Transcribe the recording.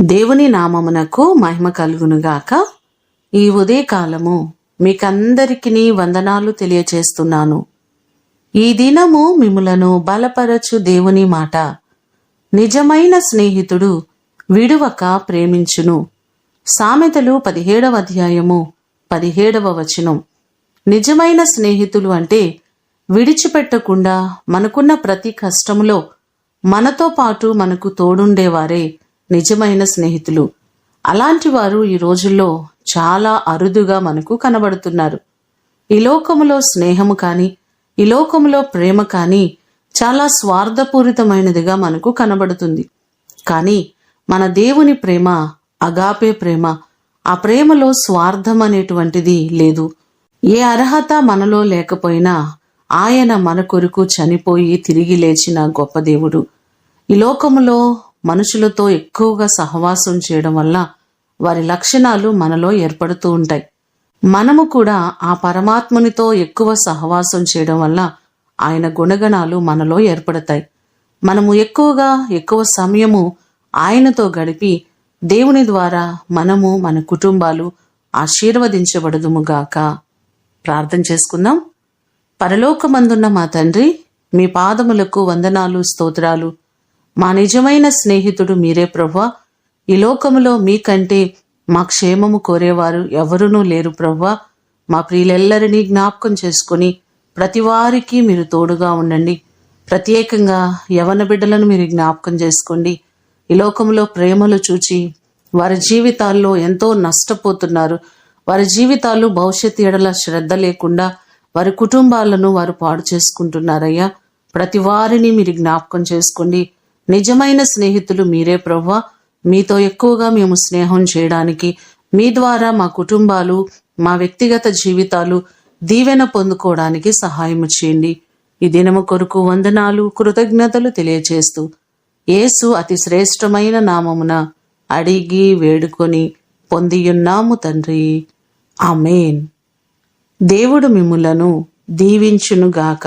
దేవుని నామమునకు మహిమ కలుగునుగాక. ఈ ఉదయకాలము మీకందరికీ వందనాలు తెలియచేస్తున్నాను. ఈ దినము మిమ్ములను బలపరచు దేవుని మాట. నిజమైన స్నేహితుడు విడువక ప్రేమించును. సామెతలు 17వ అధ్యాయము 17వ వచనం. నిజమైన స్నేహితులు అంటే విడిచిపెట్టకుండా మనకున్న ప్రతి కష్టములో మనతో పాటు మనకు తోడుండేవారే నిజమైన స్నేహితులు. అలాంటి వారు ఈ రోజుల్లో చాలా అరుదుగా మనకు కనబడుతున్నారు. ఈ లోకములో స్నేహము కానీ, ఈ లోకములో ప్రేమ కానీ చాలా స్వార్థపూరితమైనదిగా మనకు కనబడుతుంది. కానీ మన దేవుని ప్రేమ అగాపే ప్రేమ. ఆ ప్రేమలో స్వార్థం అనేటువంటిది లేదు. ఏ అర్హత మనలో లేకపోయినా ఆయన మన కొరకు చనిపోయి తిరిగి లేచిన గొప్ప దేవుడు. ఈ లోకములో మనుషులతో ఎక్కువగా సహవాసం చేయడం వల్ల వారి లక్షణాలు మనలో ఏర్పడుతూ ఉంటాయి. మనము కూడా ఆ పరమాత్మునితో ఎక్కువ సహవాసం చేయడం వల్ల ఆయన గుణగణాలు మనలో ఏర్పడతాయి. మనము ఎక్కువ సమయము ఆయనతో గడిపి దేవుని ద్వారా మనము మన కుటుంబాలు ఆశీర్వదించబడుదుముగాక. ప్రార్థన చేసుకుందాం. పరలోకమందున్న మా తండ్రి, మీ పాదములకు వందనాలు, స్తోత్రాలు. మా నిజమైన స్నేహితుడు మీరే ప్రభువా. ఈ లోకములో మీకంటే మా క్షేమము కోరేవారు ఎవరునూ లేరు ప్రభువా. మా ప్రియులెల్లరినీ జ్ఞాపకం చేసుకుని ప్రతి వారికి మీరు తోడుగా ఉండండి. ప్రత్యేకంగా యవన బిడ్డలను మీరు జ్ఞాపకం చేసుకోండి. ఈ లోకంలో ప్రేమలు చూచి వారి జీవితాల్లో ఎంతో నష్టపోతున్నారు. వారి జీవితాలు భవిష్యత్తు ఎడల శ్రద్ధ లేకుండా వారి కుటుంబాలను వారు పాడు చేసుకుంటున్నారయ్యా. ప్రతి వారిని మీరు జ్ఞాపకం చేసుకోండి. నిజమైన స్నేహితులు మీరే ప్రభువా. మీతో ఎక్కువగా మేము స్నేహం చేయడానికి, మీ ద్వారా మా కుటుంబాలు, మా వ్యక్తిగత జీవితాలు దీవెన పొందుకోవడానికి సహాయము చేయండి. ఈ దినము కొరకు వందనాలు, కృతజ్ఞతలు తెలియచేస్తూ యేసు అతి శ్రేష్టమైన నామమున అడిగి వేడుకొని పొందియున్నాము తండ్రి. ఆమేన్. దేవుడు మిమ్ములను దీవించునుగాక.